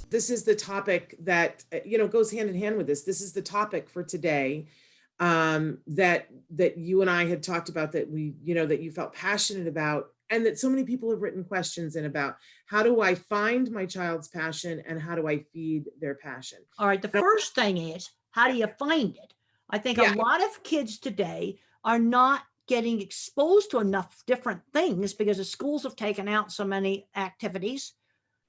this is the topic that, goes hand in hand with this. This is the topic for today, that you and I had talked about, that that you felt passionate about, and that so many people have written questions in about, how do I find my child's passion and how do I feed their passion? All right. The first thing is, how do you find it? I think a lot of kids today are not getting exposed to enough different things because the schools have taken out so many activities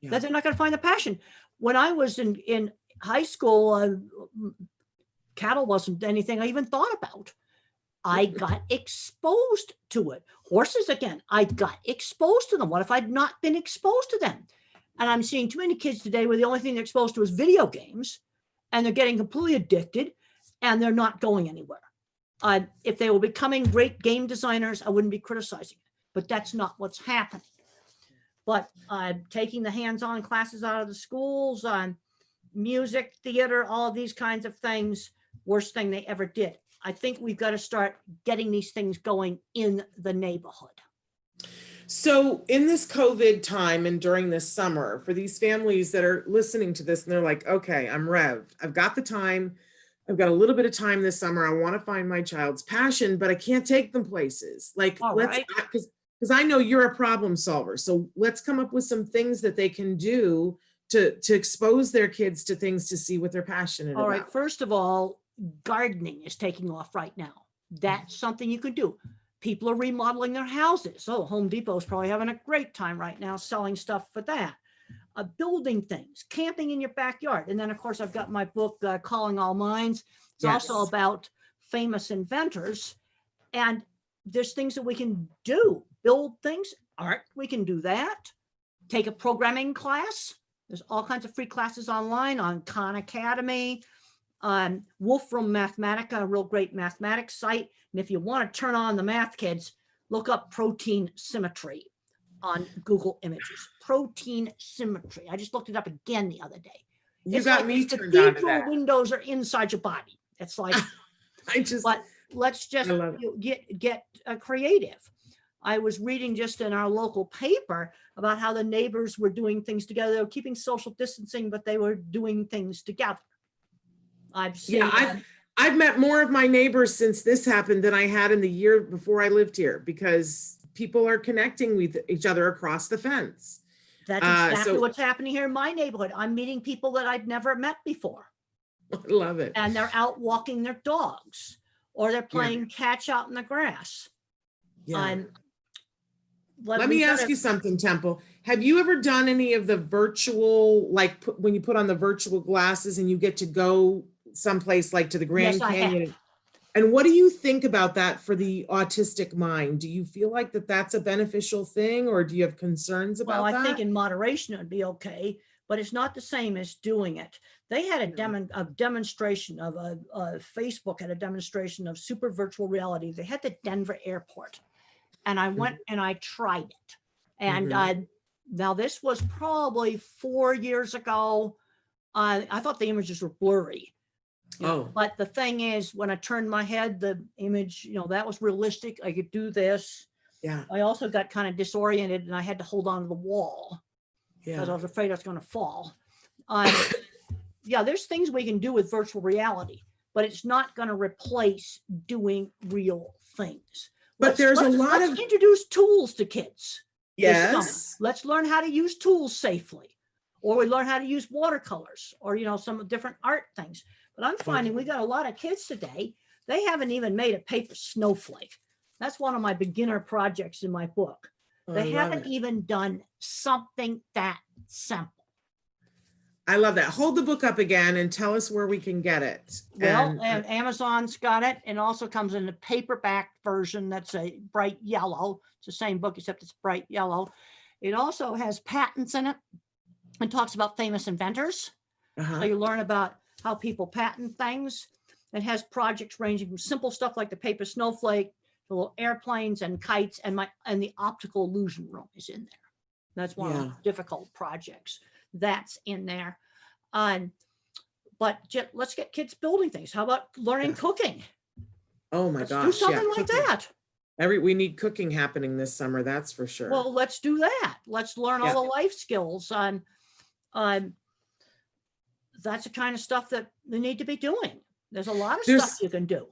that they're not going to find the passion. When I was in high school, cattle wasn't anything I even thought about. I got exposed to it. Horses, again, I got exposed to them. What if I'd not been exposed to them? And I'm seeing too many kids today where the only thing they're exposed to is video games, and they're getting completely addicted, and they're not going anywhere. If they were becoming great game designers, I wouldn't be criticizing it, but that's not what's happening. But taking the hands-on classes out of the schools, on music, theater, all of these kinds of things, worst thing they ever did. I think we've got to start getting these things going in the neighborhood. So in this COVID time and during this summer, for these families that are listening to this and they're like, okay, I'm revved. I've got the time. I've got a little bit of time this summer. I want to find my child's passion, but I can't take them places. Like, because I know you're a problem solver. So let's come up with some things that they can do to expose their kids to things, to see what they're passionate about. All right. First of all, gardening is taking off right now. That's something you could do. People are remodeling their houses. Oh, Home Depot is probably having a great time right now selling stuff for that. Building things, camping in your backyard. And then, of course, I've got my book, Calling All Minds. It's also about famous inventors. And there's things that we can do. Build things, art, we can do that. Take a programming class. There's all kinds of free classes online on Khan Academy. Wolfram Mathematica, a real great mathematics site. And if you want to turn on the math, kids, look up protein symmetry on Google Images. Protein symmetry. I just looked it up again the other day. You got me turned on to that. Windows are inside your body. It's like, but let's just get creative. I was reading just in our local paper about how the neighbors were doing things together. They were keeping social distancing, but they were doing things together. I've seen. I've met more of my neighbors since this happened than I had in the year before I lived here, because people are connecting with each other across the fence. That's exactly what's happening here in my neighborhood. I'm meeting people that I'd never met before. I love it. And they're out walking their dogs, or they're playing catch out in the grass. Let me ask you something, Temple. Have you ever done any of the virtual, like when you put on the virtual glasses and you get to go someplace like to the Grand Canyon? And what do you think about that for the autistic mind? Do you feel like that's a beneficial thing, or do you have concerns about that? Well, I think in moderation it would be okay, but it's not the same as doing it. They had a demonstration of Facebook had a demonstration of super virtual reality. They had the Denver airport, and I went and I tried it. And now this was probably 4 years ago. I thought the images were blurry. But the thing is, when I turned my head, the image, that was realistic. I could do this. Yeah. I also got kind of disoriented, and I had to hold on to the wall because I was afraid I was going to fall. There's things we can do with virtual reality, but it's not going to replace doing real things. But let's introduce tools to kids. Yes. Let's learn how to use tools safely, or we learn how to use watercolors, or some different art things. But I'm finding we got a lot of kids today, they haven't even made a paper snowflake. That's one of my beginner projects in my book. They haven't even done something that simple. I love that. Hold the book up again and tell us where we can get it. Well, and Amazon's got it, and also comes in a paperback version that's a bright yellow. It's the same book, except it's bright yellow. It also has patents in it and talks about famous inventors. So you learn about how people patent things. It has projects ranging from simple stuff like the paper snowflake to little airplanes and kites, and the optical illusion room is in there. That's one of the difficult projects that's in there. But let's get kids building things. How about learning cooking? Oh my gosh. Do something like that. We need cooking happening this summer, that's for sure. Well, let's do that. Let's learn all the life skills on that's the kind of stuff that they need to be doing. There's a lot of There's, stuff you can do.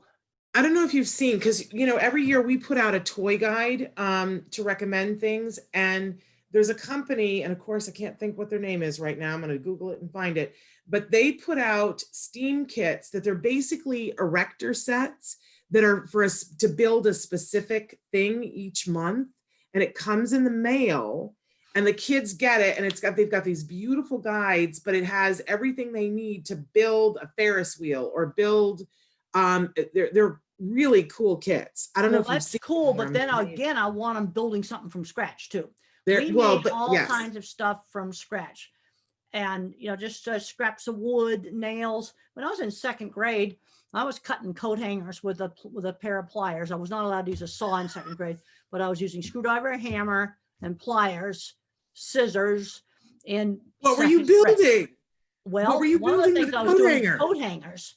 I don't know if you've seen, because every year we put out a toy guide to recommend things, and there's a company, and of course I can't think what their name is right now. I'm going to Google it and find it, but they put out STEAM kits that they're basically erector sets that are for us to build a specific thing each month, and it comes in the mail, and the kids get it, and they've got these beautiful guides, but it has everything they need to build a Ferris wheel or build. They're really cool kits. I don't know if you've seen cool, them. but then again, I want them building something from scratch too. We made all kinds of stuff from scratch, and just scraps of wood, nails. When I was in second grade, I was cutting coat hangers with a pair of pliers. I was not allowed to use a saw in second grade, but I was using screwdriver, hammer, and pliers, scissors. And what were you building? Well, what were you one of the things I was doing with coat hangers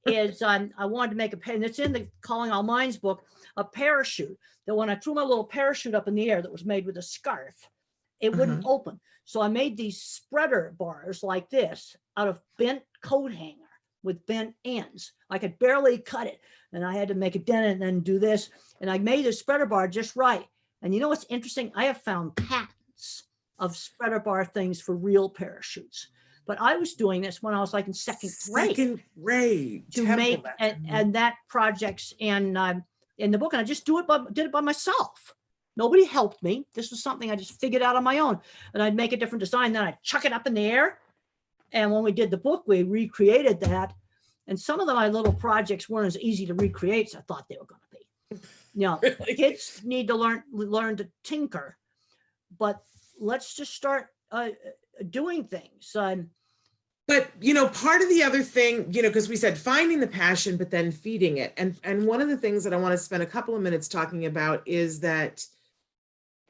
is I wanted to make and it's in the Calling All Minds book, a parachute that when I threw my little parachute up in the air that was made with a scarf, it wouldn't open. So I made these spreader bars like this out of bent coat hanger with bent ends. I could barely cut it, and I had to make a dent and then do this. And I made the spreader bar just right. And you know what's interesting? I have found patents of spreader bar things for real parachutes. But I was doing this when I was like in second grade to make, and that project's in the book, and I just did it by myself. Nobody helped me. This was something I just figured out on my own, and I'd make a different design. Then I'd chuck it up in the air. And when we did the book, we recreated that. And some of my little projects weren't as easy to recreate as I thought they were going to be. Really? Kids need to learn to tinker, but let's just start doing things. But part of the other thing, because we said finding the passion, but then feeding it, and one of the things that I want to spend a couple of minutes talking about is that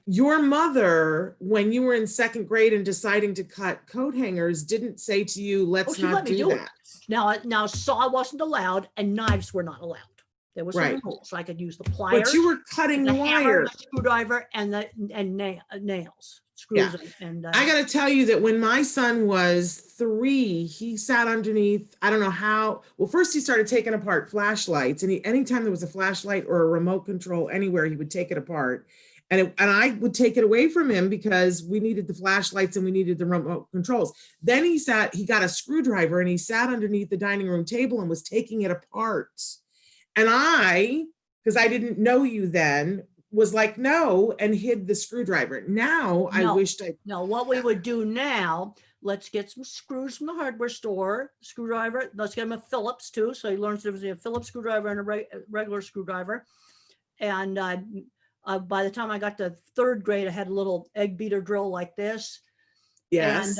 your mother, when you were in second grade and deciding to cut coat hangers, didn't say to you, let's not do that. Now saw wasn't allowed, and knives were not allowed. There was some rules. I could use the pliers, but you were cutting the wire, hammer, the screwdriver, and nails. Screws. And I got to tell you that when my son was 3, he sat underneath, I don't know how, well, first he started taking apart flashlights, and anytime there was a flashlight or a remote control anywhere, he would take it apart. And I would take it away from him because we needed the flashlights and we needed the remote controls. Then he got a screwdriver, and he sat underneath the dining room table and was taking it apart. And because I didn't know you then, was like, no, and hid the screwdriver. Now I wished I. No, what we would do now, let's get some screws from the hardware store, screwdriver. Let's get him a Phillips too. So he learns there's a Phillips screwdriver and a regular screwdriver. And by the time I got to third grade, I had a little egg beater drill like this. Yes.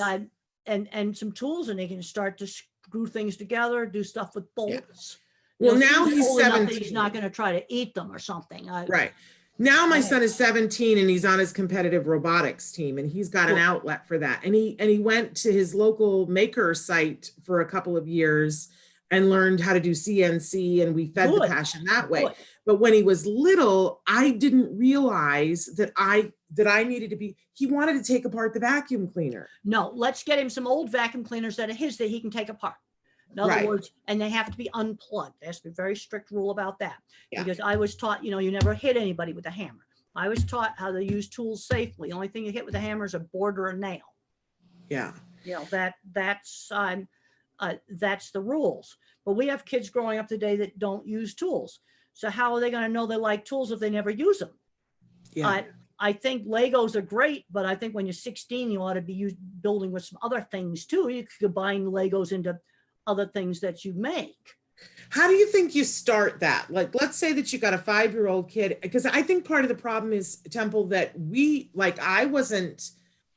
And some tools, and they can start to screw things together, do stuff with bolts. Yeah. Well, now he's 17. He's not going to try to eat them or something. Right. Now my son is 17, and he's on his competitive robotics team, and he's got an outlet for that. And he went to his local maker site for a couple of years and learned how to do CNC, and we fed the passion that way. But when he was little, I didn't realize that I needed to be, he wanted to take apart the vacuum cleaner. No, let's get him some old vacuum cleaners that are his that he can take apart. In other words, and they have to be unplugged. There's a very strict rule about that. Yeah. Because I was taught, you never hit anybody with a hammer. I was taught how to use tools safely. The only thing you hit with a hammer is a board or a nail. Yeah. That's the rules. But we have kids growing up today that don't use tools. So how are they going to know they like tools if they never use them? Yeah. I think Legos are great, but I think when you're 16, you ought to be building with some other things too. You could combine Legos into other things that you make. How do you think you start that? Like, let's say that you got a 5-year-old kid, because I think part of the problem is, Temple, that I wasn't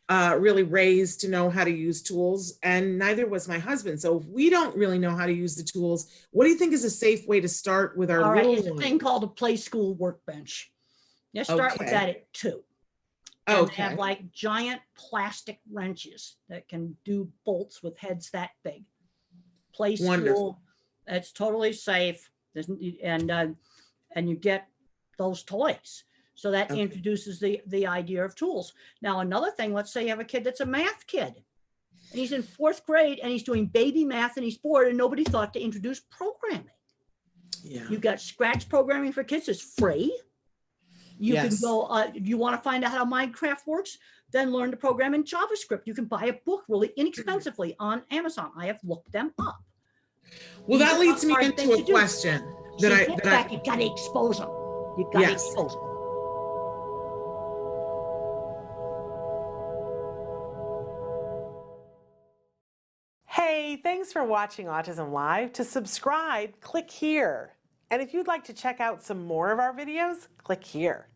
really raised to know how to use tools, and neither was my husband. So if we don't really know how to use the tools, what do you think is a safe way to start with our little one? It's a thing called a play school workbench. You start with that at 2. And have like giant plastic wrenches that can do bolts with heads that big. Play school. Wonderful. It's totally safe. And you get those toys. So that introduces the idea of tools. Now, another thing, let's say you have a kid that's a math kid. And he's in 4th grade and he's doing baby math and he's bored and nobody thought to introduce programming. Yeah. You've got Scratch programming for kids. It's free. You can Yes. go, you want to find out how Minecraft works, then learn to program in JavaScript. You can buy a book really inexpensively on Amazon. I have looked them up. Well, These that are leads me hard into things a to do. question So that get back, you gotta expose them. You gotta Yes. expose them. Hey, thanks for watching Autism Live. To subscribe, click here. And if you'd like to check out some more of our videos, click here.